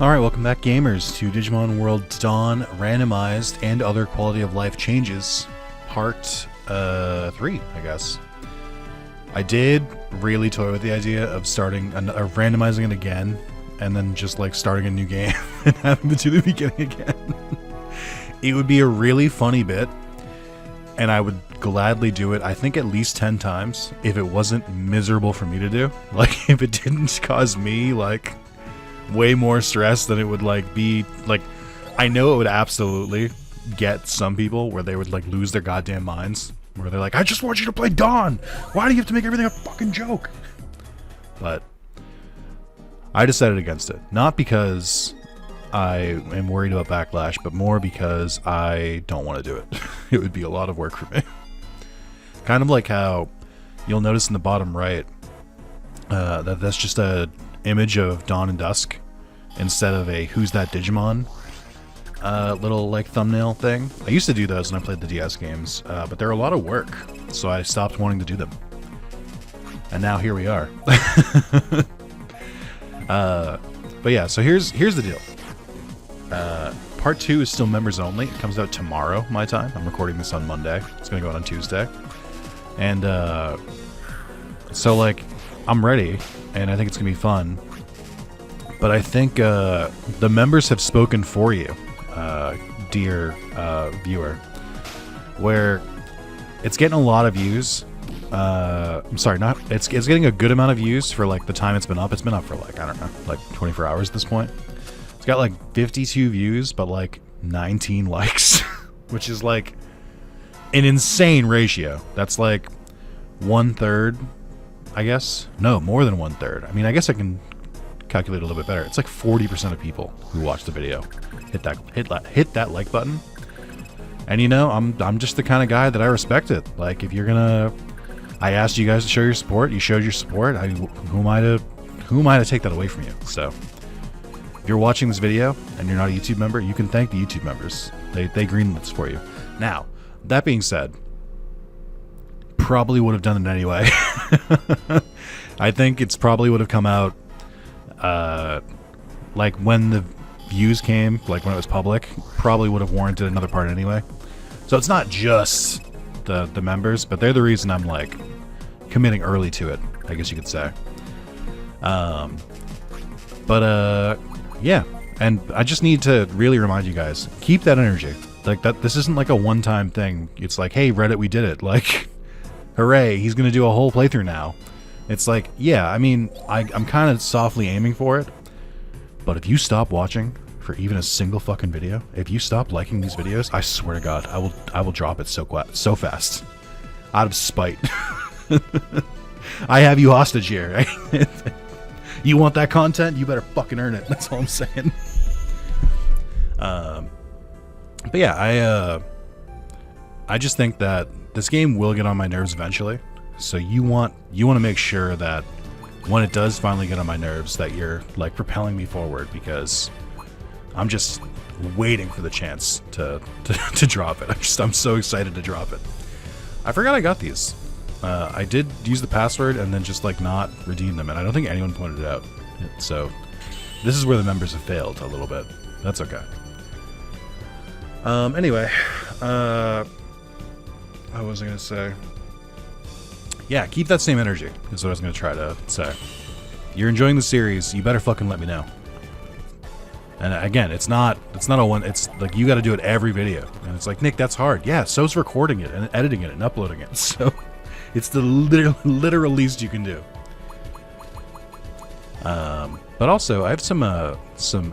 Alright, welcome back gamers to Digimon World Dawn Randomized and Other Quality of Life Changes, Part 3, I guess. I did really toy with the idea of randomizing it again, and then just like starting a new game and having to do the beginning again. It would be a really funny bit, and I would gladly do it, I think at least 10 times, if it wasn't miserable for me to do. Like, if it didn't cause me, like, way more stress than it would be I know it would absolutely get some people where they would like lose their goddamn minds, where they're like, I just want you to play Dawn, why do you have to make everything a fucking joke? But I decided against it, not because I am worried about backlash, but more because I don't want to do it. It would be a lot of work for me. Kind of like how you'll notice in the bottom right that's just a image of Dawn and Dusk instead of a Who's That Digimon little like thumbnail thing. I used to do those when I played the DS games, but they're a lot of work, so I stopped wanting to do them. And now here we are. But yeah, so here's the deal. Part 2 is still members only. It comes out tomorrow, my time. I'm recording this on Monday. It's gonna go out on Tuesday. And so like, I'm ready, and I think it's gonna be fun. But I think the members have spoken for you, dear viewer, where it's getting a lot of views. I'm sorry, it's getting a good amount of views for like the time it's been up. It's been up for like, I don't know, like 24 hours at this point. It's got like 52 views, but like 19 likes, which is like an insane ratio. That's like 1/3. I guess? No, more than 1/3. I mean, I guess I can calculate a little bit better. It's like 40% of people who watch the video hit that like button. And you know, I'm just the kind of guy that I respect it. Like, if you're gonna, I asked you guys to show your support. You showed your support. Who am I to take that away from you? So, if you're watching this video and you're not a YouTube member, you can thank the YouTube members. They greenlit this for you. Now, that being said, probably would have done it anyway. I think it's probably would have come out like when the views came, like when it was public, probably would have warranted another part anyway. So it's not just the members, but they're the reason I'm like committing early to it, I guess you could say. Yeah, and I just need to really remind you guys, keep that energy. Like, that this isn't like a one-time thing. It's like, hey, Reddit, we did it. Like, hooray, he's gonna do a whole playthrough now. It's like, yeah, I mean, I'm kind of softly aiming for it, but if you stop watching for even a single fucking video, if you stop liking these videos, I swear to God, I will drop it so fast, out of spite. I have you hostage here. Right? You want that content? You better fucking earn it. That's all I'm saying. But yeah, I just think that this game will get on my nerves eventually. So you want to make sure that when it does finally get on my nerves, that you're like propelling me forward, because I'm just waiting for the chance to drop it. I'm so excited to drop it. I forgot I got these. I did use the password and then just like not redeem them, and I don't think anyone pointed it out. So this is where the members have failed a little bit. That's okay. Anyway, what was I gonna say? Yeah, keep that same energy, is what I was going to try to say. You're enjoying the series, you better fucking let me know. And again, it's not a one, it's like you got to do it every video. And it's like, Nick, that's hard. Yeah, so's recording it and editing it and uploading it. So it's the literal least you can do. But also, I have some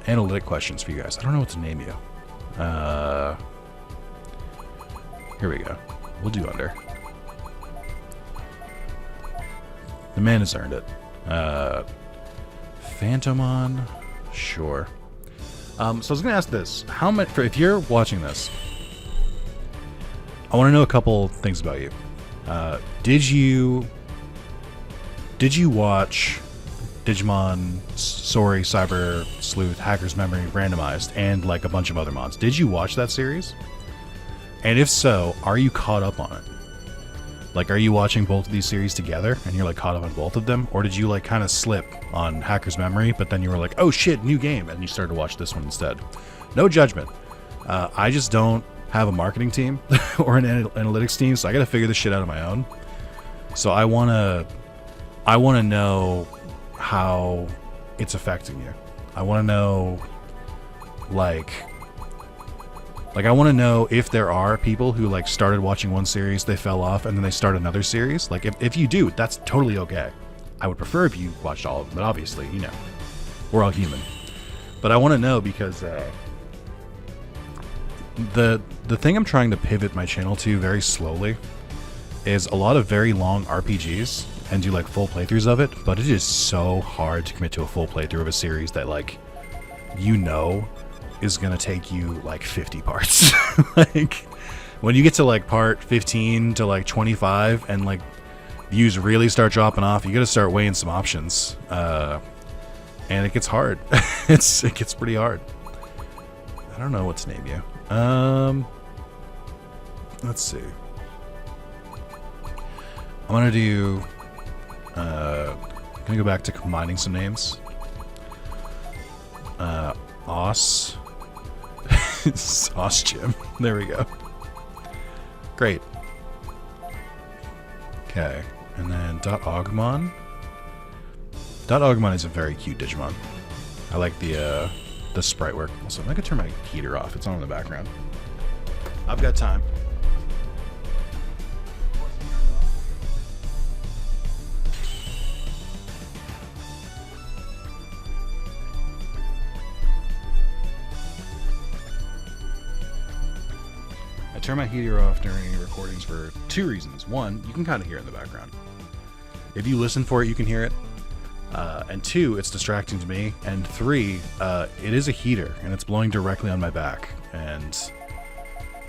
analytic questions for you guys. I don't know what to name you. Here we go. We'll do under. The man has earned it. Phantomon, sure. So I was gonna ask this: how much? If you're watching this, I want to know a couple things about you. Did you watch Digimon, Sorry, Cyber Sleuth, Hacker's Memory, Randomized, and like a bunch of other mods? Did you watch that series? And if so, are you caught up on it? Like, are you watching both of these series together and you're like caught up on both of them? Or did you like kind of slip on Hacker's Memory, but then you were like, oh shit, new game, and you started to watch this one instead? No judgment. I just don't have a marketing team or an analytics team, so I got to figure this shit out on my own. So I want to know how it's affecting you. I want to know, like I want to know if there are people who like started watching one series, they fell off, and then they start another series. Like if you do, that's totally okay. I would prefer if you watched all of them, but obviously, you know, we're all human. But I want to know because the thing I'm trying to pivot my channel to very slowly is a lot of very long RPGs and do like full playthroughs of it, but it is so hard to commit to a full playthrough of a series that, like, you know, is gonna take you like 50 parts. Like when you get to like part 15 to like 25 and like views really start dropping off, you gotta start weighing some options, and it gets hard. It gets pretty hard. I don't know what to name you. Let's see. I'm gonna do gonna go back to combining some names. Sauce Jim. There we go. Great. Okay, and then .ogmon. .ogmon is a very cute Digimon. I like the sprite work. Also, I'm gonna turn my heater off. It's on in the background. I've got time. I turn my heater off during recordings for two reasons. One, you can kind of hear it in the background. If you listen for it, you can hear it. And two, it's distracting to me. And three, it is a heater, and it's blowing directly on my back, and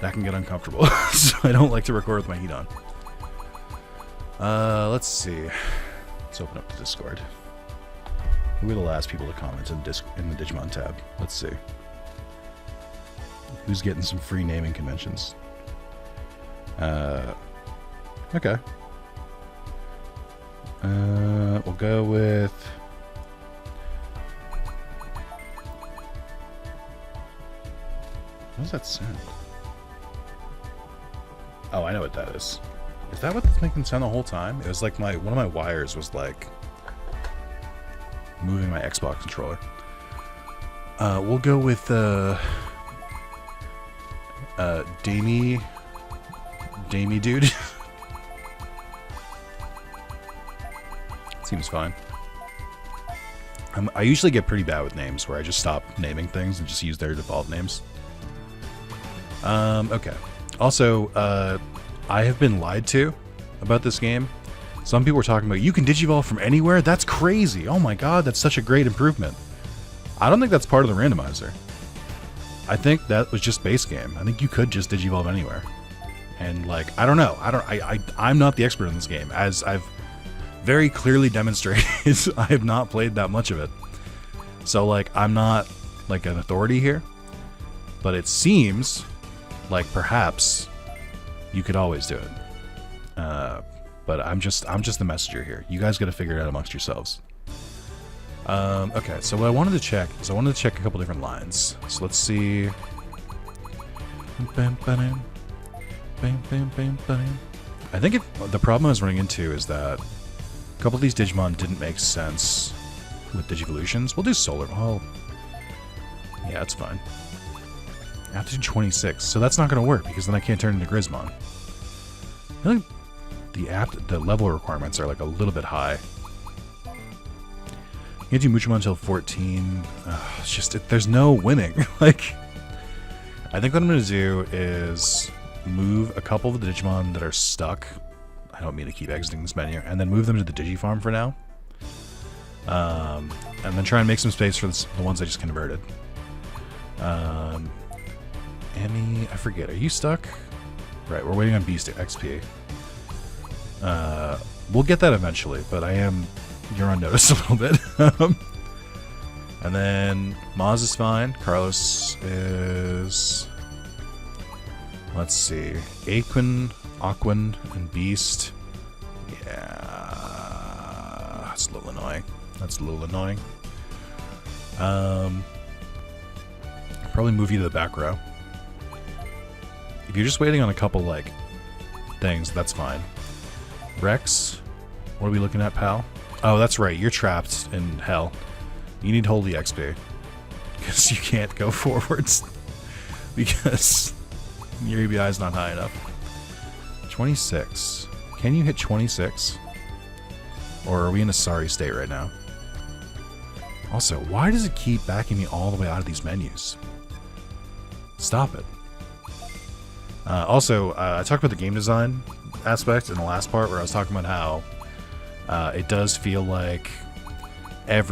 that can get uncomfortable. So I don't like to record with my heat on. Let's see. Let's open up the Discord. Who are the last people to comment in the Digimon tab? Let's see. Who's getting some free naming conventions? Okay. We'll go with... What does that sound? Oh, I know what that is. Is that what that's making sound the whole time? It was like one of my wires was like moving my Xbox controller. We'll go with Damie dude. Seems fine. I usually get pretty bad with names where I just stop naming things and just use their default names. Okay. Also, I have been lied to about this game. Some people were talking about, you can digivolve from anywhere? That's crazy. Oh my god, that's such a great improvement. I don't think that's part of the randomizer. I think that was just base game. I think you could just digivolve anywhere. And like, I don't know. I'm not the expert in this game. As I've very clearly demonstrated, I have not played that much of it. So like, I'm not like an authority here, but it seems like perhaps you could always do it. But I'm just the messenger here. You guys got to figure it out amongst yourselves. Okay, so what I wanted to check is a couple different lines. So let's see. I think the problem I was running into is that a couple of these Digimon didn't make sense with digivolutions. We'll do solar. Oh, yeah, that's fine. I have to do 26, so that's not going to work because then I can't turn into Grismon. I feel like the level requirements are like a little bit high. You can't do Muchomon until 14. It's just, there's no winning. Like, I think what I'm going to do is move a couple of the Digimon that are stuck. I don't mean to keep exiting this menu. And then move them to the DigiFarm for now. And then try and make some space for the ones I just converted. Emmy, I forget. Are you stuck? Right, we're waiting on Beast XP. We'll get that eventually, but you're on notice a little bit. And then Maz is fine. Carlos is... Let's see. Aquin, and Beast. Yeah, that's a little annoying. That's a little annoying. Probably move you to the back row. If you're just waiting on a couple, like, things, that's fine. Rex, what are we looking at, pal? Oh, that's right, you're trapped in hell. You need holy XP. Because you can't go forwards. Because your ABI is not high enough. 26. Can you hit 26? Or are we in a sorry state right now? Also, why does it keep backing me all the way out of these menus? Stop it. Also, I talked about the game design aspect in the last part where I was talking about how it does feel like it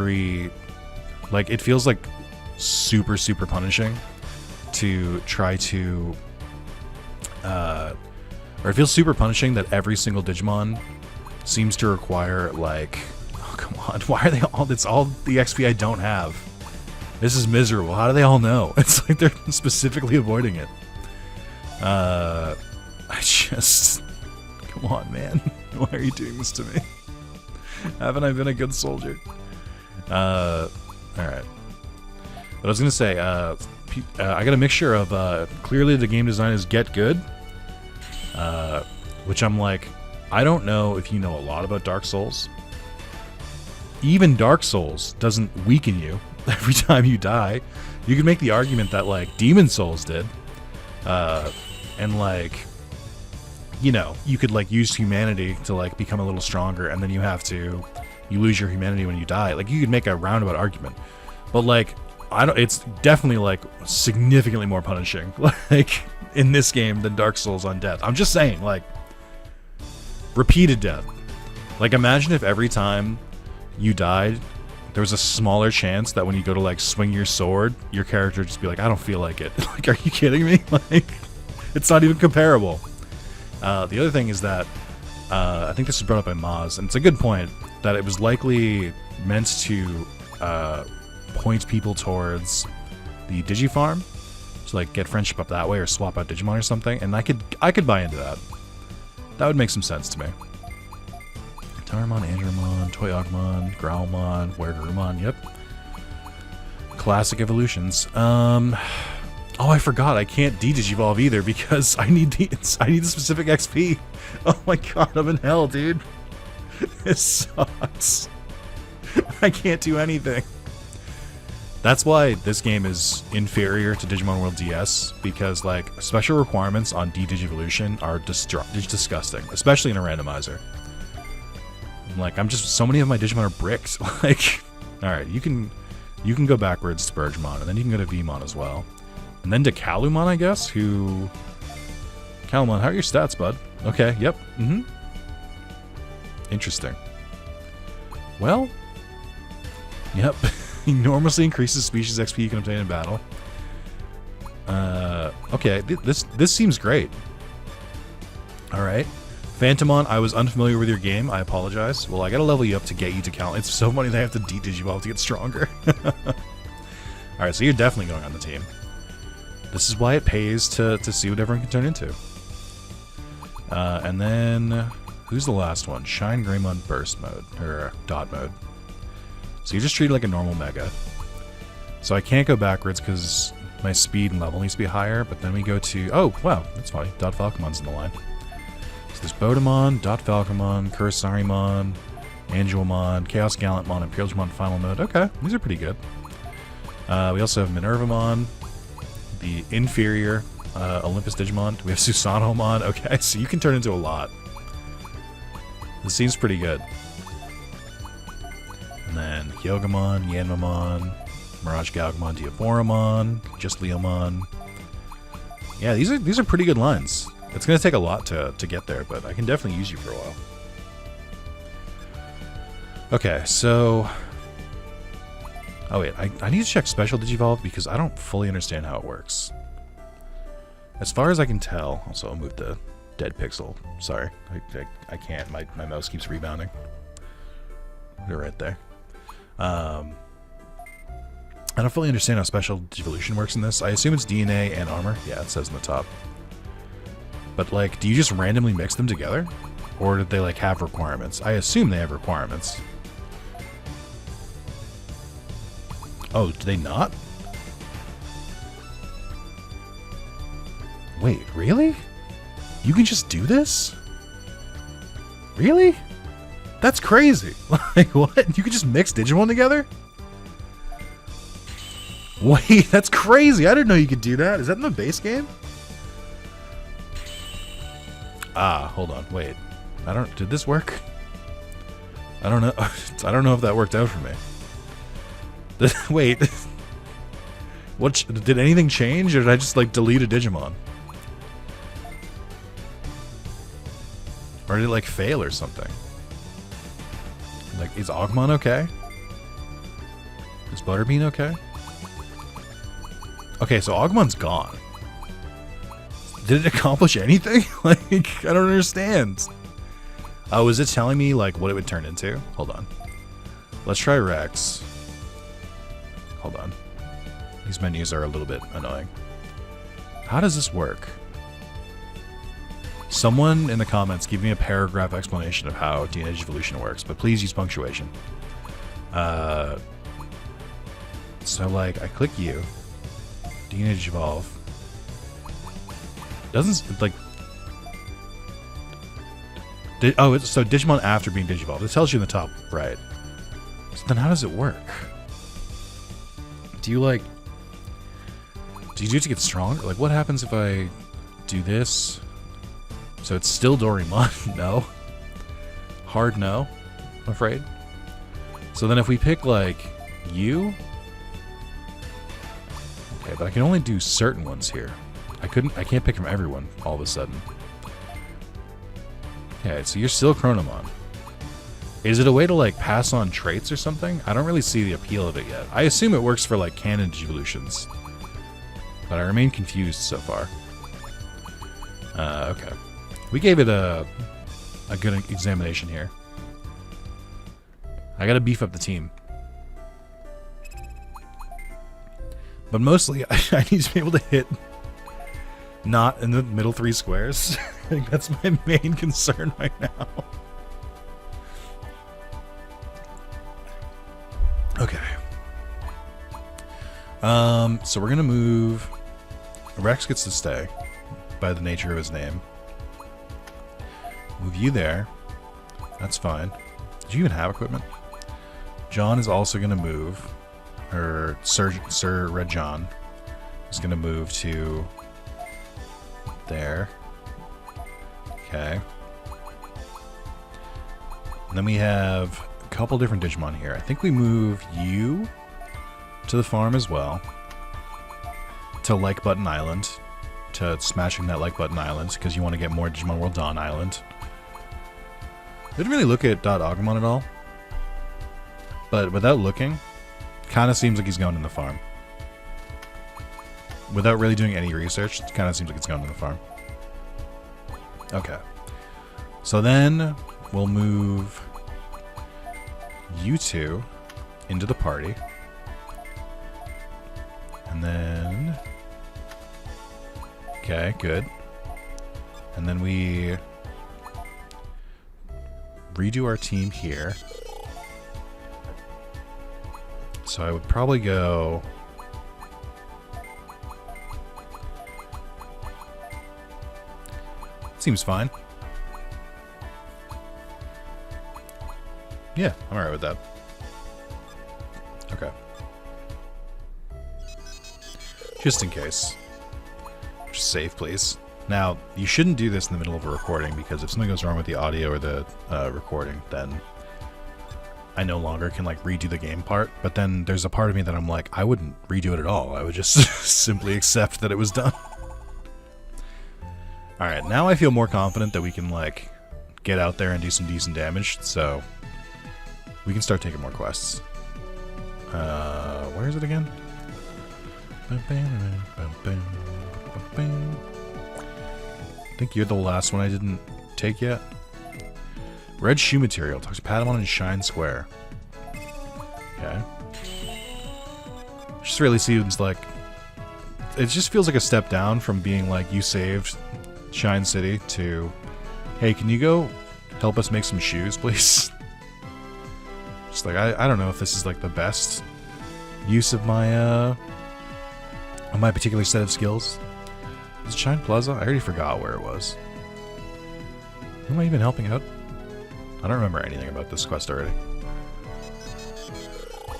feels like super punishing to try to or it feels super punishing that every single Digimon seems to require, like, oh come on, why are they all, it's all the XP I don't have. This is miserable. How do they all know? It's like they're specifically avoiding it. I just, come on, man. Why are you doing this to me? Haven't I been a good soldier? Alright. But I was gonna say, I got a mixture of, clearly the game design is get good, which I'm like, I don't know if you know a lot about Dark Souls. Even Dark Souls doesn't weaken you every time you die. You could make the argument that, like, Demon Souls did. And, like, you know, you could, like, use humanity to, like, become a little stronger, and then you lose your humanity when you die. Like, you could make a roundabout argument. But, like, it's definitely, like, significantly more punishing, like, in this game than Dark Souls on death. I'm just saying, like, repeated death. Like, imagine if every time you died, there was a smaller chance that when you go to, like, swing your sword, your character would just be like, I don't feel like it. Like, are you kidding me? Like, it's not even comparable. The other thing is that, I think this was brought up by Maz, and it's a good point, that it was likely meant to point people towards the DigiFarm, to, like, get friendship up that way, or swap out Digimon or something, and I could buy into that. That would make some sense to me. Taramon, Andromon, Toyagmon, Growlmon, Wergarumon, yep. Classic evolutions. Oh, I forgot, I can't de-digivolve either because I need the specific XP. Oh my god, I'm in hell, dude. This sucks. I can't do anything. That's why this game is inferior to Digimon World DS, because, like, special requirements on de-digivolution are disgusting, especially in a randomizer. Like, so many of my Digimon are bricks. Like, alright, you can go backwards to Bergemon, and then you can go to Vmon as well. And then to Kalumon, I guess, Kalumon, how are your stats, bud? Okay, yep, Interesting. Well, yep. Enormously increases species XP you can obtain in battle. Okay, this seems great. Alright. Phantomon, I was unfamiliar with your game. I apologize. Well, I gotta level you up to get you to count. It's so funny they have to de-digivolve to get stronger. Alright, so you're definitely going on the team. This is why it pays to see what everyone can turn into. And then, who's the last one? Shine Greymon Burst mode, or Dot mode. So you're just treated like a normal Mega. So I can't go backwards because my speed and level needs to be higher, but then we go to, oh, wow, that's funny. Dot Falcomon's in the line. So there's Bodemon, Dot Falcomon, Kursarimon, Angelmon, Chaos Gallantmon, and Imperialmon Final Mode. Okay, these are pretty good. We also have Minervamon, the inferior Olympus Digimon. We have Susanomon. Okay, so you can turn into a lot. This seems pretty good. And then Hyogamon, Yanmamon, Mirage Galgamon, Diaboramon, just Leomon. Yeah, these are pretty good lines. It's going to take a lot to get there, but I can definitely use you for a while. Okay, so... Oh wait, I need to check Special Digivolve because I don't fully understand how it works. As far as I can tell... Also, I'll move the dead pixel. Sorry, I can't. My mouse keeps rebounding. They're right there. I don't fully understand how Special Digivolution works in this. I assume it's DNA and armor. Yeah, it says in the top. But, like, do you just randomly mix them together? Or did they like have requirements? I assume they have requirements. Oh, do they not? Wait, really? You can just do this? Really? That's crazy. Like, what? You can just mix Digimon together? Wait, that's crazy. I didn't know you could do that. Is that in the base game? Ah, hold on. Wait. Did this work? I don't know. I don't know if that worked out for me. Wait. What? Did anything change, or did I just, like, delete a Digimon? Or did it, like, fail or something? Like, is Agumon okay? Is Butterbean okay? Okay, so Agumon's gone. Did it accomplish anything? Like, I don't understand. Oh, is it telling me, like, what it would turn into? Hold on. Let's try Rex. Hold on. These menus are a little bit annoying. How does this work? Someone in the comments give me a paragraph explanation of how digivolution works, but please use punctuation. So, like, I click U. Digivolve. Doesn't, like... so Digimon after being Digivolved. It tells you in the top right. So then how does it work? Do you, like... Do you do it to get stronger? Like, what happens if I do this? So it's still Doraemon? No. Hard no, I'm afraid. So then if we pick, like, U... Okay, but I can only do certain ones here. I can't pick from everyone all of a sudden. Okay, so you're still Chronomon. Is it a way to, like, pass on traits or something? I don't really see the appeal of it yet. I assume it works for, like, canon Digivolutions. But I remain confused so far. Okay. We gave it a good examination here. I gotta beef up the team. But mostly, I need to be able to hit not in the middle 3 squares. I think that's my main concern right now. Okay. So we're gonna move... Rex gets to stay, by the nature of his name. Move you there. That's fine. Did you even have equipment? John is also gonna move. Or Sir Red John is gonna move to there. Okay. And then we have a couple different Digimon here. I think we move you to the farm as well. To Like Button Island. To smashing that Like Button Island, because you want to get more Digimon World Dawn Island. Didn't really look at Agumon at all. But without looking, kind of seems like he's going in the farm. Without really doing any research, it kind of seems like it's going in the farm. Okay. So then we'll move you two into the party. And then... Okay, good. And then we redo our team here. So I would probably go... Seems fine. Yeah, I'm alright with that. Okay. Just in case. Just save, please. Now, you shouldn't do this in the middle of a recording, because if something goes wrong with the audio or the recording, then I no longer can, like, redo the game part. But then there's a part of me that I'm like, I wouldn't redo it at all. I would just simply accept that it was done. Alright, now I feel more confident that we can, like, get out there and do some decent damage, so we can start taking more quests. Where is it again? I think you're the last one I didn't take yet. Red shoe material. Talks to Patamon and Shine Square. Okay. Just really seems like... It just feels like a step down from being like, you saved Shine City to, hey, can you go help us make some shoes, please? Just like, I don't know if this is like the best use of my particular set of skills. Is it Shine Plaza? I already forgot where it was. Who am I even helping out? I don't remember anything about this quest already.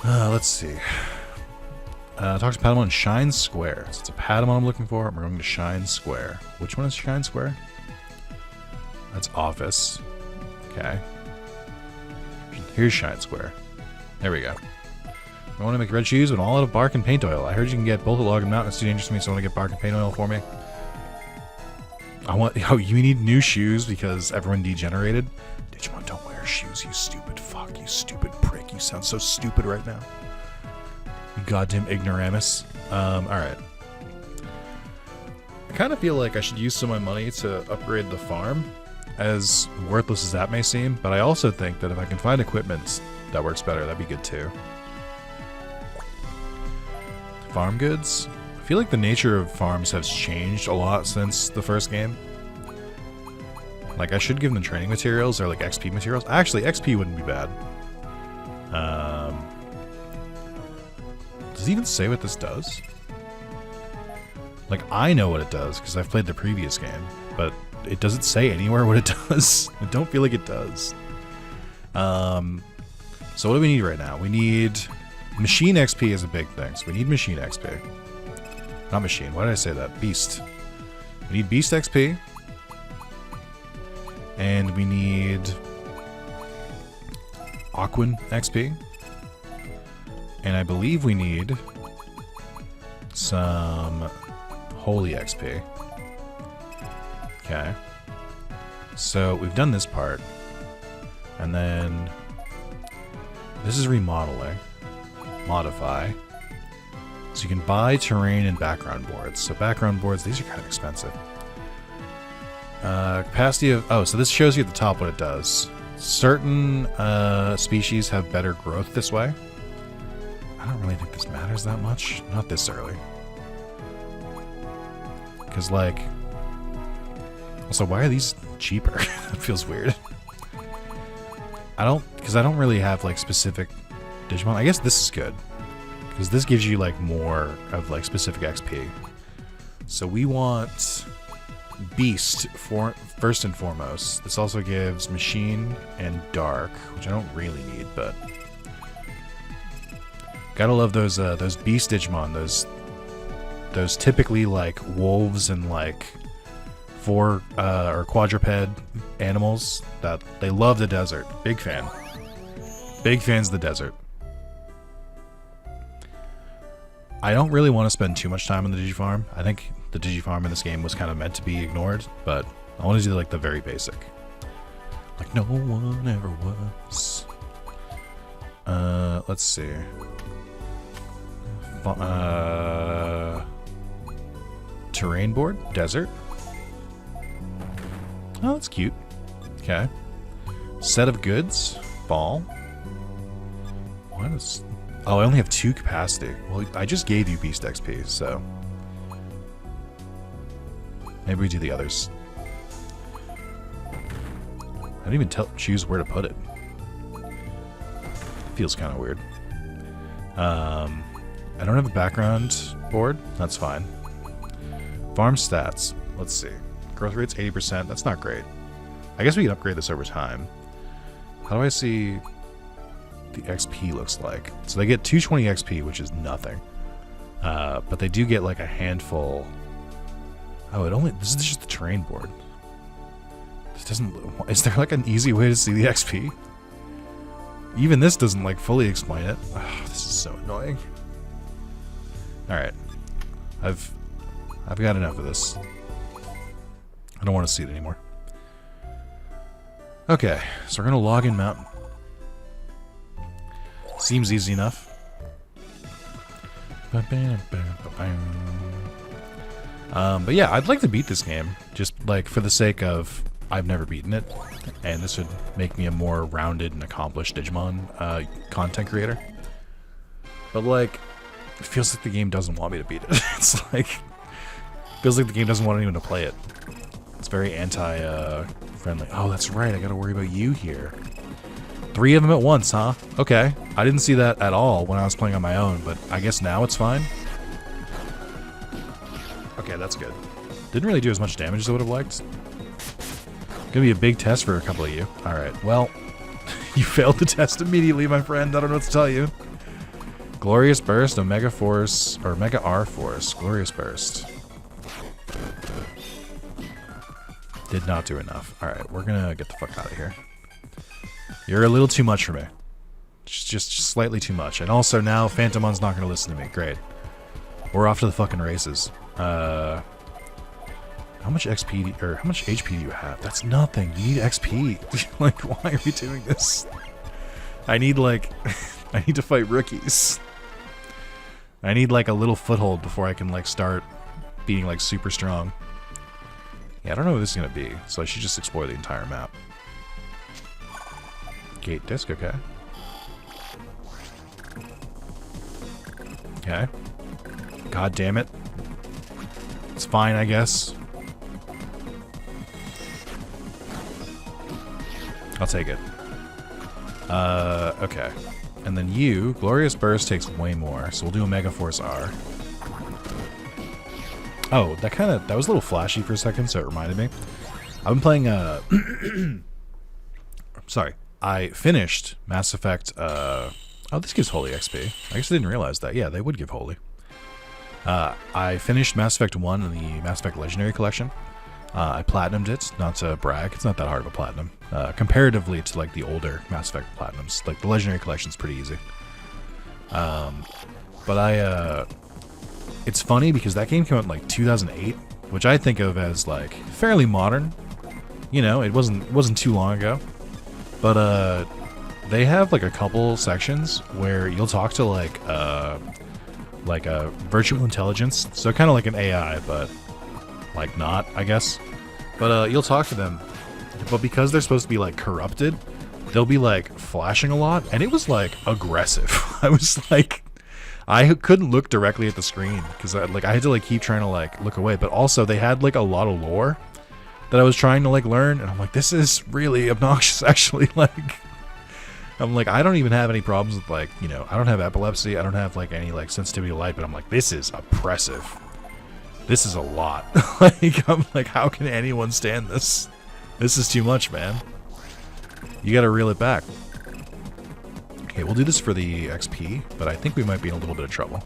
Let's see. Talk to Patamon in Shine Square. So it's a Patamon I'm looking for. We're going to Shine Square. Which one is Shine Square? That's Office. Okay. Here's Shine Square. There we go. I want to make red shoes with all out of bark and paint oil. I heard you can get both at Log and Mountain. It's too dangerous to me, so I want to get bark and paint oil for me. Oh, you need new shoes because everyone degenerated? Digimon, don't wear shoes, you stupid fuck. You stupid prick. You sound so stupid right now. You goddamn ignoramus. Alright. I kind of feel like I should use some of my money to upgrade the farm, as worthless as that may seem, but I also think that if I can find equipment that works better, that'd be good too. Farm goods? I feel like the nature of farms has changed a lot since the first game. Like, I should give them training materials or like XP materials. Actually, XP wouldn't be bad. Does it even say what this does? Like, I know what it does because I've played the previous game, but it doesn't say anywhere what it does. I don't feel like it does. So what do we need right now? We need... Machine XP is a big thing, so we need Machine XP. Not Machine, why did I say that? Beast. We need Beast XP. And we need... Aquan XP. And I believe we need... some... Holy XP. Okay. So we've done this part. And then... This is remodeling. Modify. So you can buy terrain and background boards. So background boards, these are kind of expensive. Capacity of... Oh, so this shows you at the top what it does. Certain species have better growth this way. I don't really think this matters that much. Not this early. Because, like... Also, why are these cheaper? That feels weird. Because I don't really have, like, specific Digimon. I guess this is good. Because this gives you, like, more of, like, specific XP. So we want Beast first and foremost. This also gives Machine and Dark, which I don't really need, but... Gotta love those Beast Digimon. Those typically, like, wolves and, like... or quadruped animals that they love the desert. Big fan. Big fans of the desert. I don't really want to spend too much time on the DigiFarm. I think the DigiFarm in this game was kind of meant to be ignored, but I want to do like the very basic. Like no one ever was. Let's see. Terrain board? Desert? Oh, that's cute. Okay. Set of goods. Ball. What is... Oh, I only have 2 capacity. Well, I just gave you Beast XP, so... Maybe we do the others. I didn't even choose where to put it. Feels kind of weird. I don't have a background board. That's fine. Farm stats. Let's see. Growth rate's 80%. That's not great. I guess we can upgrade this over time. How do I see the XP looks like? So they get 220 XP, which is nothing. But they do get like a handful. Oh, this is just the terrain board. This doesn't... Is there like an easy way to see the XP? Even this doesn't like fully explain it. Oh, this is so annoying. Alright. I've got enough of this. I don't want to see it anymore. Okay, so we're going to log in Mountain. Seems easy enough. But yeah, I'd like to beat this game. Just like for the sake of I've never beaten it. And this would make me a more rounded and accomplished Digimon content creator. But like, it feels like the game doesn't want me to beat it. It's like... feels like the game doesn't want anyone to play it. It's very for Friendly. Oh, that's right. I gotta worry about you here. 3 of them at once, huh? Okay. I didn't see that at all when I was playing on my own, but I guess now it's fine. Okay, that's good. Didn't really do as much damage as I would have liked. Gonna be a big test for a couple of you. Alright, well, you failed the test immediately, my friend. I don't know what to tell you. Glorious Burst, Omega Force, or Mega R Force. Glorious Burst. Did not do enough. Alright, we're gonna get the fuck out of here. You're a little too much for me. Just slightly too much. And also now Phantomon's not gonna listen to me. Great. We're off to the fucking races. How much XP, or how much HP do you have? That's nothing. You need XP. Like, why are we doing this? I need, like, I need to fight rookies. I need, like, a little foothold before I can, like, start being, like, super strong. Yeah, I don't know what this is gonna be, so I should just explore the entire map. Gate disc, okay. Okay. God damn it. It's fine, I guess. I'll take it. Okay. And then you, Glorious Burst takes way more, so we'll do Omega Force R. Oh, that was a little flashy for a second, so it reminded me. I've been playing, sorry. I finished Mass Effect, oh, this gives Holy XP. I guess I didn't realize that. Yeah, they would give Holy. I finished Mass Effect 1 in the Mass Effect Legendary Collection. I platinumed it, not to brag. It's not that hard of a platinum. Comparatively to, like, the older Mass Effect platinums. Like, the Legendary Collection's pretty easy. But it's funny because that game came out in, like, 2008, which I think of as, like, fairly modern. You know, it wasn't too long ago. But, they have, like, a couple sections where you'll talk to, like a virtual intelligence. So kind of like an AI, but, like, not, I guess. But, you'll talk to them. But because they're supposed to be, like, corrupted, they'll be, like, flashing a lot. And it was, like, aggressive. I was, like... I couldn't look directly at the screen. Because, I had to, like, keep trying to, like, look away. But also, they had, like, a lot of lore that I was trying to, like, learn. And I'm like, this is really obnoxious, actually. Like... I'm like, I don't even have any problems with, like, you know, I don't have epilepsy. I don't have, like, any, like, sensitivity to light. But I'm like, this is oppressive. This is a lot. Like, I'm like, how can anyone stand this? This is too much, man. You gotta reel it back. Okay, we'll do this for the XP, but I think we might be in a little bit of trouble.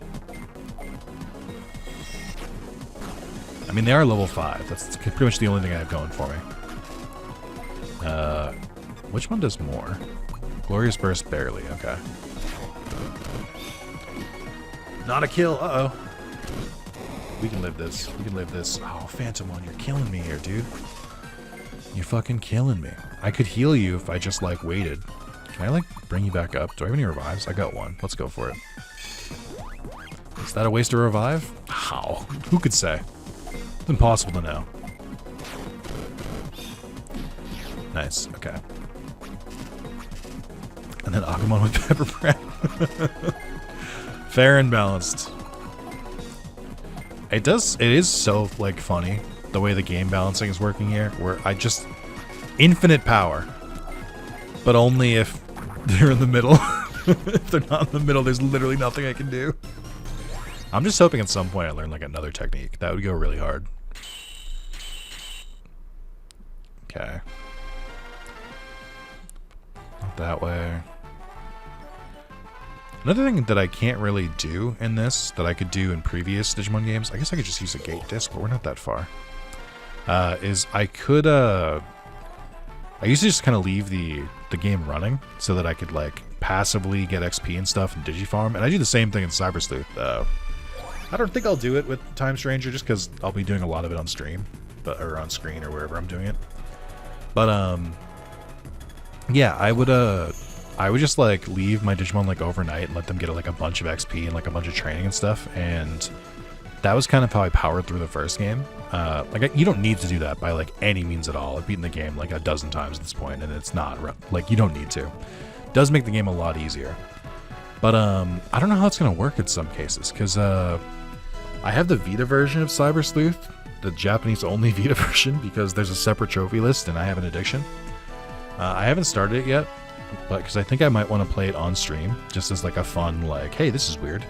I mean, they are level 5. That's pretty much the only thing I have going for me. Which one does more? Glorious Burst, barely. Okay. Not a kill. Uh-oh. We can live this. We can live this. Oh, Phantomon, you're killing me here, dude. You're fucking killing me. I could heal you if I just, like, waited. Can I, like, bring you back up? Do I have any revives? I got one. Let's go for it. Is that a waste of revive? How? Who could say? It's impossible to know. Nice. Okay. And then Agumon with Pepper Bread. Fair and balanced. It is so, like, funny the way the game balancing is working here, where I just... Infinite power. But only if they're in the middle. If they're not in the middle, there's literally nothing I can do. I'm just hoping at some point I learn, like, another technique. That would go really hard. Okay. Not that way. Another thing that I can't really do in this, that I could do in previous Digimon games, I guess I could just use a gate disc, but we're not that far, is I could, I used to just kind of leave the game running so that I could, like, passively get XP and stuff in DigiFarm, and I do the same thing in Cyber Sleuth. I don't think I'll do it with Time Stranger just because I'll be doing a lot of it on stream, or on screen, or wherever I'm doing it. But, yeah, I would just, like, leave my Digimon, like, overnight and let them get, like, a bunch of XP and, like, a bunch of training and stuff, and that was kind of how I powered through the first game. Like, you don't need to do that by, like, any means at all. I've beaten the game, like, a dozen times at this point, and it's not, like, you don't need to. It does make the game a lot easier. But, I don't know how it's gonna work in some cases, because, I have the Vita version of Cyber Sleuth, the Japanese-only Vita version because there's a separate trophy list and I have an addiction. I haven't started it yet, but because I think I might want to play it on stream, just as like a fun, like, hey, this is weird.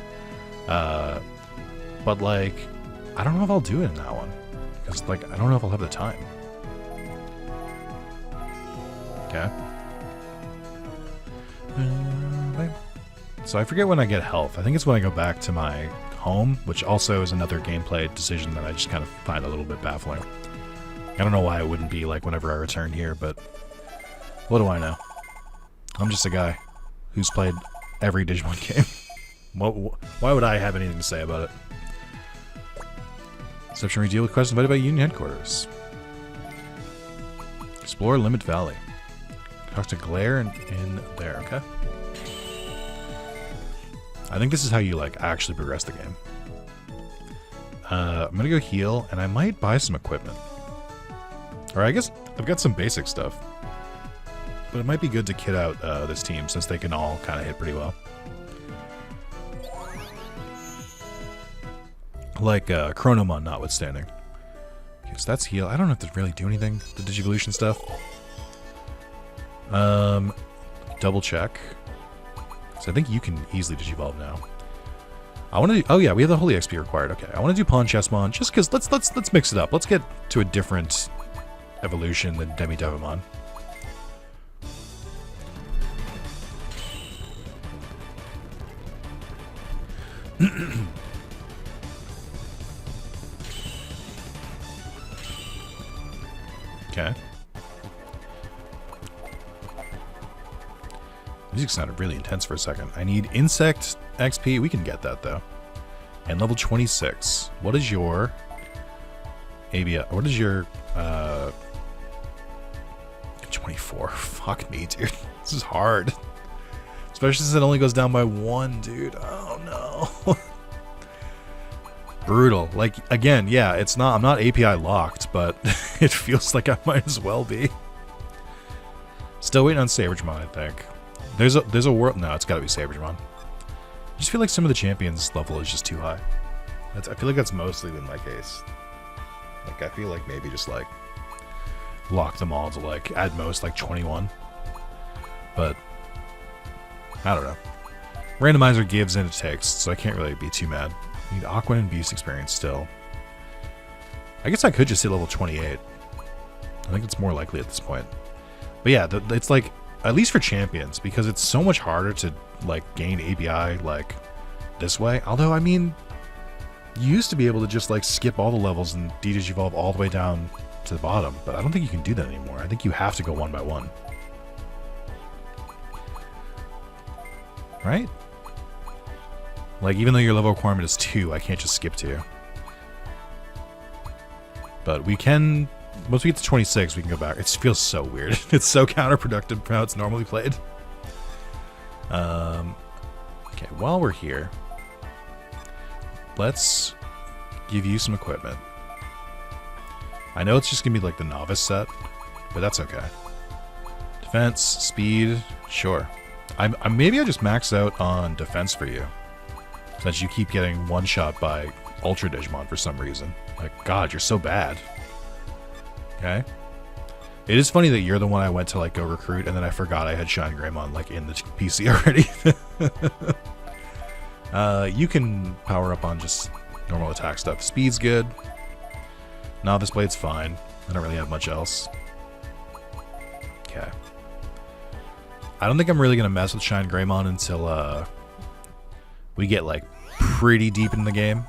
But like, I don't know if I'll do it in that one because like I don't know if I'll have the time. Okay. So I forget when I get health. I think it's when I go back to my home, which also is another gameplay decision that I just kind of find a little bit baffling. I don't know why it wouldn't be like whenever I return here, but what do I know? I'm just a guy who's played every Digimon game. Why would I have anything to say about it? Exception deal with questions invited by Union Headquarters. Explore Limit Valley. Talk to Glare in there, okay? I think this is how you, like, actually progress the game. I'm gonna go heal, and I might buy some equipment. Or I guess I've got some basic stuff. But it might be good to kit out this team, since they can all kind of hit pretty well. Like, Chronomon notwithstanding. Okay, so that's heal. I don't have to really do anything. The Digivolution stuff. Double check. So I think you can easily Digivolve now. I want to do, oh yeah, we have the Holy XP required. Okay, I want to do Pawn Chessmon just because let's mix it up. Let's get to a different evolution than Demi Devimon. Okay. Music sounded really intense for a second. I need Insect XP. We can get that, though. And level 26. What is your... ABI? What is your... 24. Fuck me, dude. This is hard. Especially since it only goes down by 1, dude. Oh, no. Brutal. Like, again, yeah, it's not... I'm not API locked, but it feels like I might as well be. Still waiting on Sabergemon, I think. There's a world... No, it's gotta be Sabergemon. I just feel like some of the champions' level is just too high. I feel like that's mostly been my case. Like, I feel like maybe just, like, lock them all to, like, at most, like, 21. But, I don't know. Randomizer gives and it takes, so I can't really be too mad. I need Aqua and Beast experience still. I guess I could just hit level 28. I think it's more likely at this point. But yeah, it's like... At least for champions, because it's so much harder to, like, gain ABI, like, this way. Although, I mean, you used to be able to just, like, skip all the levels and de-digivolve all the way down to the bottom, but I don't think you can do that anymore. I think you have to go one by one. Right? Like, even though your level requirement is 2, I can't just skip 2. But we can... Once we get to 26, we can go back. It feels so weird. It's so counterproductive from how it's normally played. Okay, while we're here, let's give you some equipment. I know it's just going to be like the novice set, but that's okay. Defense, speed, sure. Maybe I just max out on defense for you, since you keep getting one-shot by Ultra Digimon for some reason. Like, God, you're so bad. Okay. It is funny that you're the one I went to, like, go recruit, and then I forgot I had Shine Greymon, like, in the PC already. You can power up on just normal attack stuff. Speed's good. Novice Blade's fine. I don't really have much else. Okay. I don't think I'm really going to mess with Shine Greymon until, we get, like, pretty deep in the game.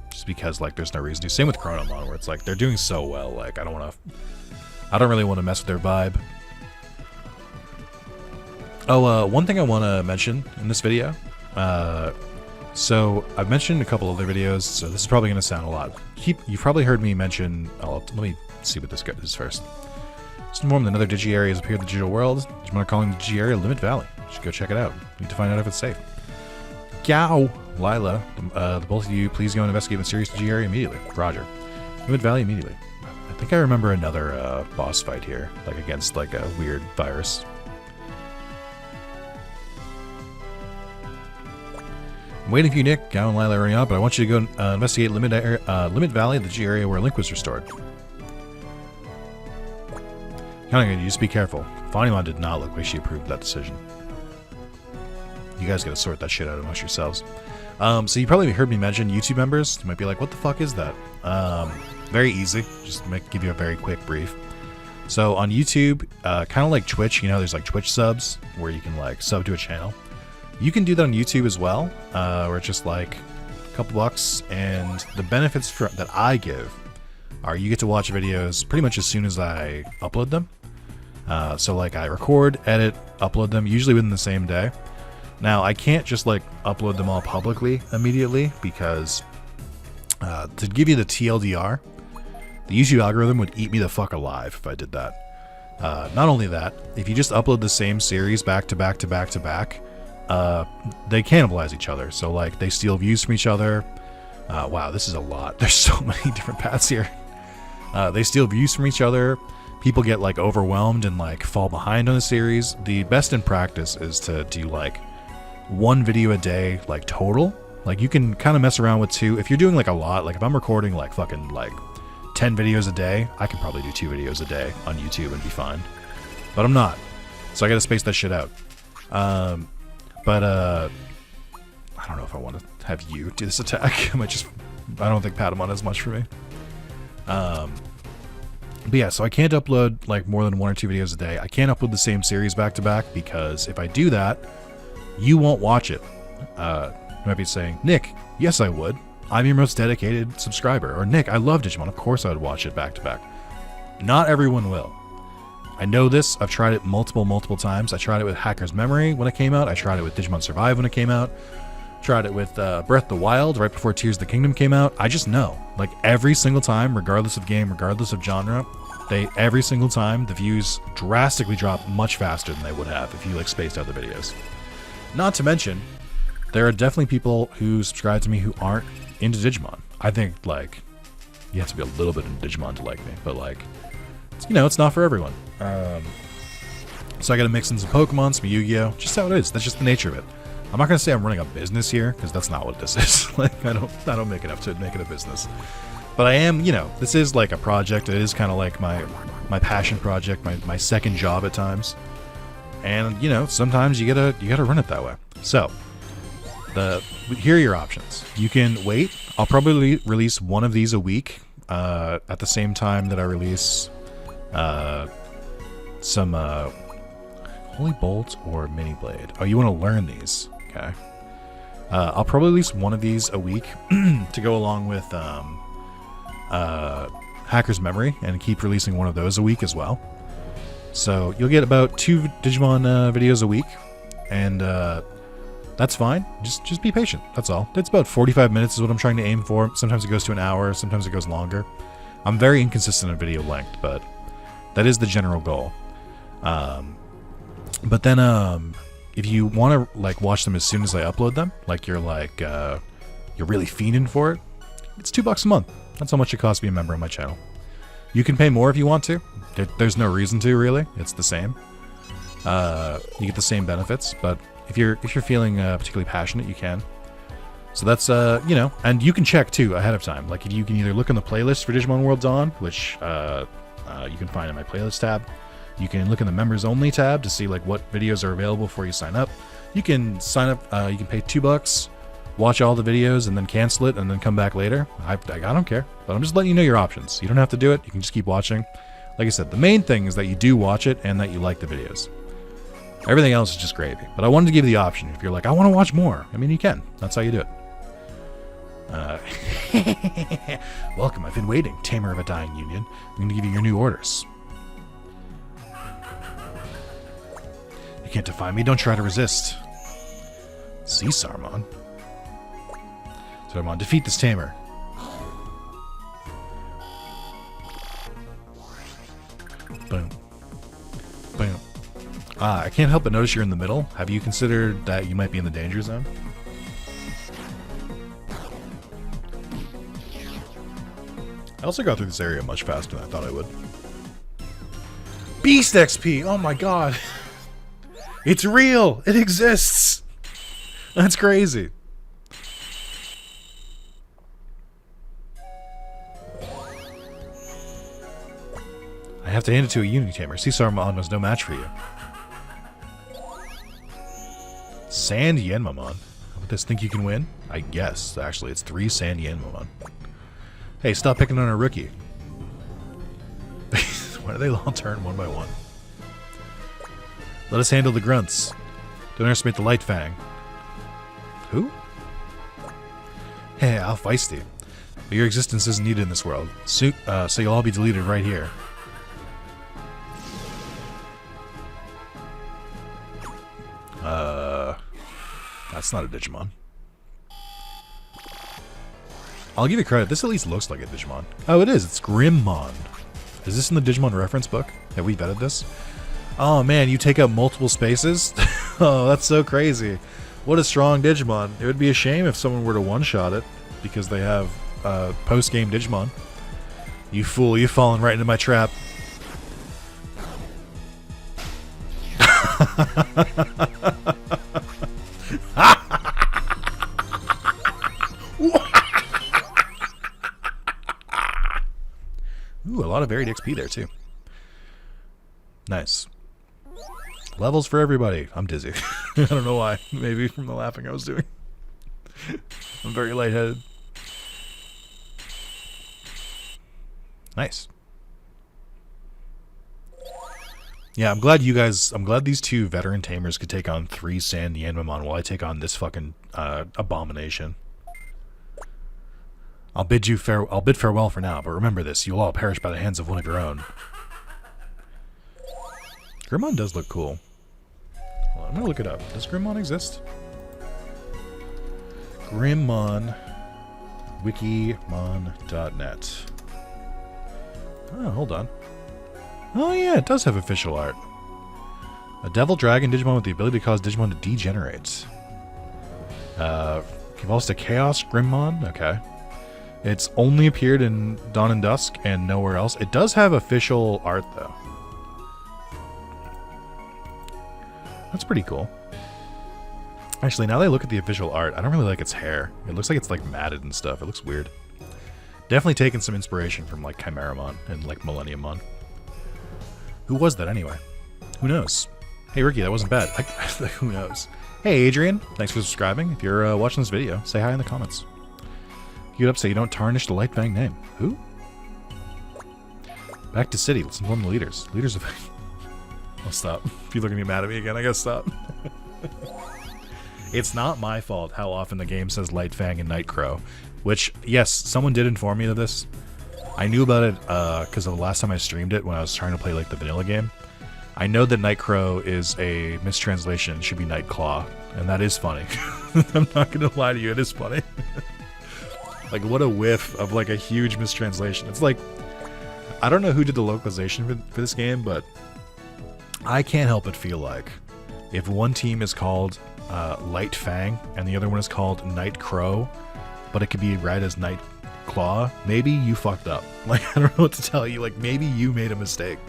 Just because, like, there's no reason to. Same with Chronomon, where it's like, they're doing so well, like, I don't really want to mess with their vibe. Oh, one thing I want to mention in this video. So, I've mentioned a couple other videos, so this is probably going to sound a lot. You've probably heard me mention... Oh, let me see what this is first. Just informed that another Digi area has appeared in the digital world. Digimon are calling the Digi area Limit Valley. You should go check it out. We need to find out if it's safe. Gao! Lila, the both of you, please go and investigate the serious Digi area immediately. Roger. Limit Valley immediately. I think I remember another boss fight here, like against like a weird virus. I'm waiting for you, Nick. Gao and Lila are running out, but I want you to go investigate Limit Valley, the G area where Link was restored. Counting on you, just be careful. Finimon did not look like she approved that decision. You guys gotta sort that shit out amongst yourselves. So you probably heard me mention YouTube members. You might be like, what the fuck is that? Very easy. Just give you a very quick brief. So on YouTube, kind of like Twitch, you know, there's like Twitch subs where you can like sub to a channel. You can do that on YouTube as well, where it's just like a couple bucks, and the benefits that I give are you get to watch videos pretty much as soon as I upload them. So like I record, edit, upload them, usually within the same day. Now I can't just like upload them all publicly immediately because to give you the TLDR, the YouTube algorithm would eat me the fuck alive if I did that. Not only that, if you just upload the same series back to back to back to back, they cannibalize each other. So like they steal views from each other. Wow, this is a lot. There's so many different paths here. They steal views from each other. People get like overwhelmed and like fall behind on the series. The best in practice is to do like one video a day, like total. Like you can kind of mess around with 2. If you're doing like a lot, like if I'm recording like fucking like 10 videos a day, I can probably do 2 videos a day on YouTube and be fine. But I'm not. So I gotta space that shit out. I don't know if I want to have you do this attack. I don't think Patamon is much for me. But yeah, so I can't upload like more than 1 or 2 videos a day. I can't upload the same series back to back because if I do that, you won't watch it. You might be saying, Nick, yes I would. I'm your most dedicated subscriber. Or Nick, I love Digimon. Of course I would watch it back to back. Not everyone will. I know this. I've tried it multiple times. I tried it with Hacker's Memory when it came out. I tried it with Digimon Survive when it came out. Tried it with Breath of the Wild right before Tears of the Kingdom came out. I just know. Like every single time, regardless of game, regardless of genre, every single time the views drastically drop much faster than they would have if you like spaced out the videos. Not to mention, there are definitely people who subscribe to me who aren't into Digimon. I think like you have to be a little bit into Digimon to like me, but like you know, it's not for everyone. So I gotta mix in some Pokemon, some Yu-Gi-Oh! Just how it is. That's just the nature of it. I'm not gonna say I'm running a business here because that's not what this is. Like I don't make enough to make it a business. But I am, you know, this is like a project. It is kind of like my passion project, my second job at times. And you know, sometimes you gotta run it that way. So here are your options. You can wait. I'll probably release 1 of these a week at the same time that I release some Holy Bolt or Mini Blade. Oh, you want to learn these? Okay. I'll probably release 1 of these a week to go along with Hacker's Memory, and keep releasing 1 of those a week as well. So you'll get about 2 Digimon videos a week, and that's fine. Just be patient. That's all. It's about 45 minutes is what I'm trying to aim for. Sometimes it goes to an hour. Sometimes it goes longer. I'm very inconsistent in video length, but that is the general goal. But then if you want to like watch them as soon as I upload them, like you're really fiending for it, it's $2 a month. That's how much it costs to be a member of my channel. You can pay more if you want to. There's no reason to, really. It's the same. You get the same benefits, but if you're feeling particularly passionate, you can. So that's you know, and you can check too ahead of time. Like you can either look in the playlist for Digimon World Dawn, which you can find in my playlist tab. You can look in the members only tab to see like what videos are available before you sign up. You can sign up. You can pay $2, watch all the videos, and then cancel it, and then come back later. I don't care, but I'm just letting you know your options. You don't have to do it. You can just keep watching. Like I said, the main thing is that you do watch it and that you like the videos. Everything else is just gravy. But I wanted to give you the option. If you're like, I want to watch more, I mean, you can. That's how you do it. Welcome, I've been waiting, Tamer of a Dying Union. I'm going to give you your new orders. You can't defy me, don't try to resist. See, Sarmon. Sarmon, defeat this Tamer. Boom. Boom. I can't help but notice you're in the middle. Have you considered that you might be in the danger zone? I also got through this area much faster than I thought I would. Beast XP! Oh my god! It's real! It exists! That's crazy. have to hand it to a Unitamer. Seesarmon was no match for you. Sand Yenmamon. What does think you can win? I guess, actually. It's 3 Sand Yenmamon. Hey, stop picking on a rookie. Why do they all turn one by one? Let us handle the grunts. Don't underestimate the Light Fang. Who? Hey, how feisty. But your existence isn't needed in this world. So you'll all be deleted right here. That's not a Digimon. I'll give you credit. This at least looks like a Digimon. Oh, it is. It's Grimmon. Is this in the Digimon reference book? Have we vetted this? Oh, man, you take up multiple spaces? Oh, that's so crazy. What a strong Digimon. It would be a shame if someone were to one-shot it because they have post-game Digimon. You fool, you've fallen right into my trap. Ooh, a lot of varied XP there, too. Nice. Levels for everybody. I'm dizzy. I don't know why. Maybe from the laughing I was doing. I'm very lightheaded. Nice. Yeah, I'm glad these 2 veteran tamers could take on 3 Sand Yanmamon while I take on this fucking abomination. I'll bid farewell for now, but remember this, you'll all perish by the hands of one of your own. Grimmon does look cool. Hold on, I'm gonna look it up. Does Grimmon exist? Grimmon wikimon.net. Oh, hold on. Oh yeah, it does have official art. A devil dragon Digimon with the ability to cause Digimon to degenerate. Evolves to Chaos Grimmon. Okay. It's only appeared in Dawn and Dusk and nowhere else. It does have official art though. That's pretty cool. Actually, now that I look at the official art, I don't really like its hair. It looks like it's like matted and stuff. It looks weird. Definitely taken some inspiration from like Chimeramon and like Millenniummon. Who was that anyway? Who knows? Hey Ricky, that wasn't bad. Who knows? Hey Adrian, thanks for subscribing. If you're watching this video, say hi in the comments. Get up so you don't tarnish the Light Fang name. Who? Back to city. Let's inform the leaders. Leaders of... I'll stop. People are going to be mad at me again. I gotta stop. It's not my fault how often the game says Light Fang and Night Crow. Which, yes, someone did inform me of this. I knew about it because of the last time I streamed it when I was trying to play like the vanilla game. I know that Night Crow is a mistranslation. It should be Night Claw. And that is funny. I'm not going to lie to you. It is funny. Like, what a whiff of, like, a huge mistranslation. It's like, I don't know who did the localization for this game, but I can't help but feel like if one team is called Light Fang and the other one is called Night Crow, but it could be read as Night Claw, maybe you fucked up. Like, I don't know what to tell you. Like, maybe you made a mistake.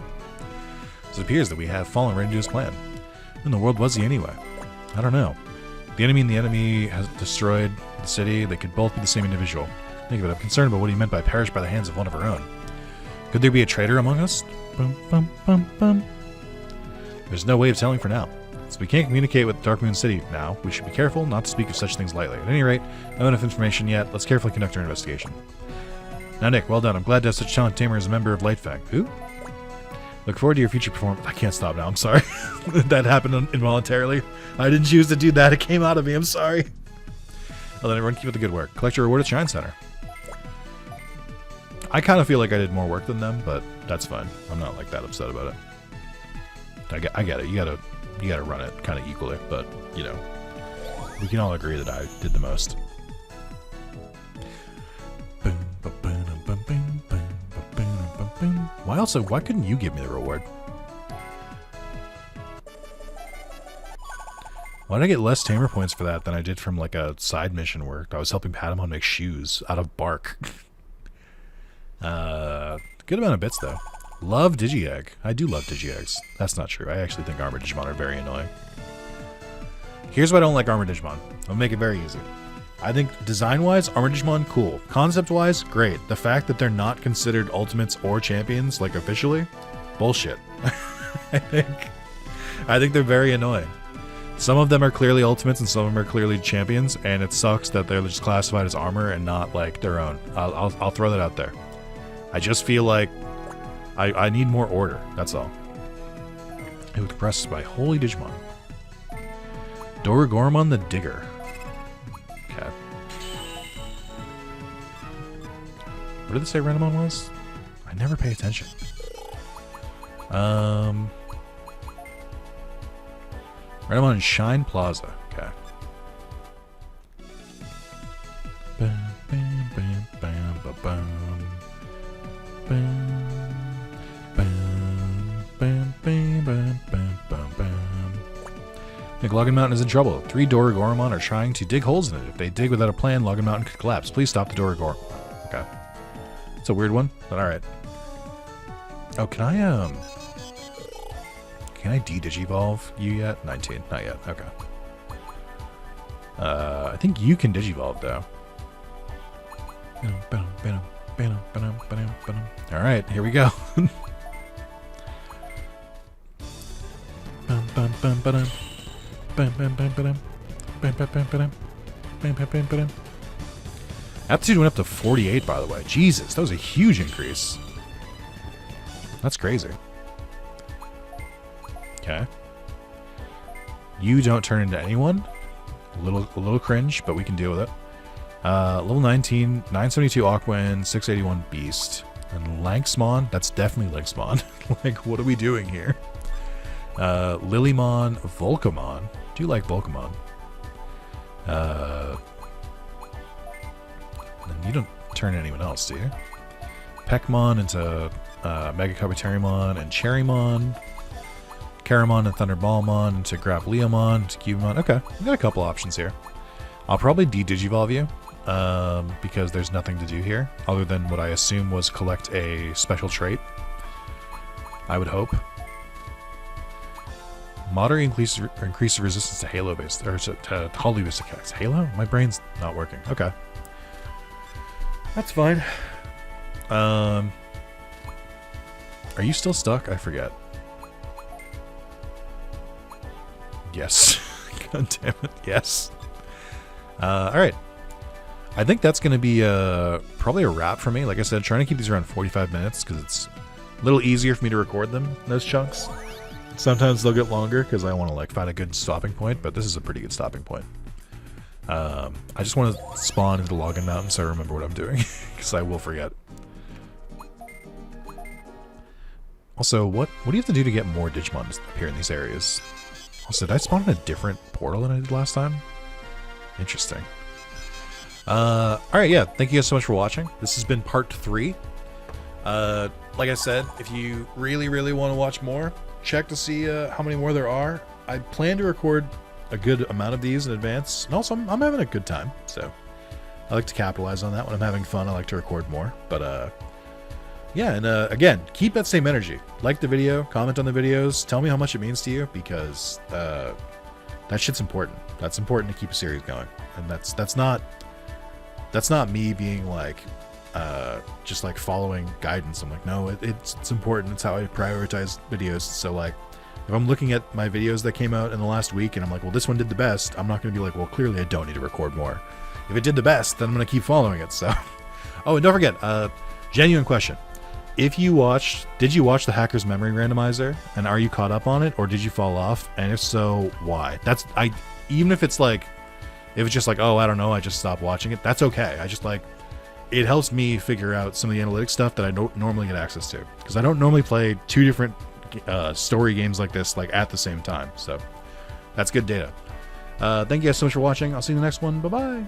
So it appears that we have fallen right into his plan. In the world was he anyway? I don't know. The enemy and the enemy has destroyed the city. They could both be the same individual. Think of it. I'm concerned about what he meant by perish by the hands of one of our own. Could there be a traitor among us? Bum, bum, bum, bum. There's no way of telling for now. So we can't communicate with Dark Moon City now. We should be careful not to speak of such things lightly. At any rate, no enough information yet. Let's carefully conduct our investigation. Now, Nick, well done. I'm glad to have such a talented tamer as a member of Light Fang. Who? Look forward to your future performance. I can't stop now. I'm sorry. That happened involuntarily. I didn't choose to do that. It came out of me. I'm sorry. Well, then everyone keep up the good work. Collect your reward at Shine Center. I kind of feel like I did more work than them, but that's fine. I'm not like that upset about it. I get it. You gotta run it kind of equally, but you know, we can all agree that I did the most. Why couldn't you give me the reward? Why did I get less tamer points for that than I did from like a side mission work? I was helping Patamon make shoes out of bark. Good amount of bits though. Love Digi-Egg. I do love Digi-Eggs. That's not true. I actually think Armored Digimon are very annoying. Here's why I don't like Armored Digimon. I'll make it very easy. I think design-wise, Armored Digimon, cool. Concept-wise, great. The fact that they're not considered Ultimates or Champions, like officially, bullshit. I think they're very annoying. Some of them are clearly ultimates and some of them are clearly champions, and it sucks that they're just classified as armor and not like their own. I'll throw that out there. I just feel like I need more order. That's all. It was pressed by Holy Digimon. Doragormon the Digger. Okay. What did they say Randomon was? I never pay attention. Randomon in Shine Plaza. Okay. Bam, bam, bam, bam, ba, bam. Bam, bam, bam, bam, bam, bam, bam, bam. Nick, Login Mountain is in trouble. 3 Doragormon are trying to dig holes in it. If they dig without a plan, Login Mountain could collapse. Please stop the Doragormon. Okay. It's a weird one, but alright. Oh, can I de-digivolve you yet? 19. Not yet. Okay. I think you can digivolve, though. Alright, here we go. Aptitude went up to 48, by the way. Jesus, that was a huge increase. That's crazy. Okay. You don't turn into anyone. A little cringe, but we can deal with it. Level 19, 972 Aquan, 681 Beast. And Lanxmon, that's definitely Lanxmon. Like, what are we doing here? Lilymon, Volcamon. Do you like Volcamon? And you don't turn anyone else, do you? Peckmon into Mega Kabuterimon and Cherrymon. Caramon and Thunderballmon into Grappleomon into Cubemon. Okay, we got a couple options here. I'll probably de-digivolve you because there's nothing to do here other than what I assume was collect a special trait. I would hope. Moderate increase resistance to Halo-based, or to Holly-based attacks. Halo? My brain's not working. Okay. That's fine. Are you still stuck? I forget. Yes. God damn it. Yes. Alright. I think that's going to be probably a wrap for me. Like I said, trying to keep these around 45 minutes because it's a little easier for me to record them, those chunks. Sometimes they'll get longer because I want to like find a good stopping point, but this is a pretty good stopping point. I just want to spawn into Login Mountain so I remember what I'm doing because I will forget. Also, what do you have to do to get more Digimon to appear in these areas? Also, did I spawn in a different portal than I did last time? Interesting. Alright, yeah, thank you guys so much for watching. This has been part 3. Like I said, if you really, really want to watch more, check to see how many more there are. I plan to record a good amount of these in advance, and also I'm having a good time, so I like to capitalize on that. When I'm having fun, I like to record more. But yeah, and again, keep that same energy. Like the video, comment on the videos, tell me how much it means to you, because that shit's important. That's important to keep a series going, and that's not me being like just like following guidance. I'm like, no, it's important. It's how I prioritize videos. So like, if I'm looking at my videos that came out in the last week and I'm like, well, this one did the best, I'm not going to be like, well, clearly I don't need to record more. If it did the best, then I'm going to keep following it. So, oh, and don't forget, genuine question. Did you watch the Hacker's Memory Randomizer, and are you caught up on it, or did you fall off? And if so, why? Even if it's like, if it's just like, oh, I don't know, I just stopped watching it, that's okay. I just like, it helps me figure out some of the analytics stuff that I don't normally get access to, because I don't normally play 2 different story games like this like at the same time. So that's good data. Thank you guys so much for watching. I'll see you in the next one. Bye bye.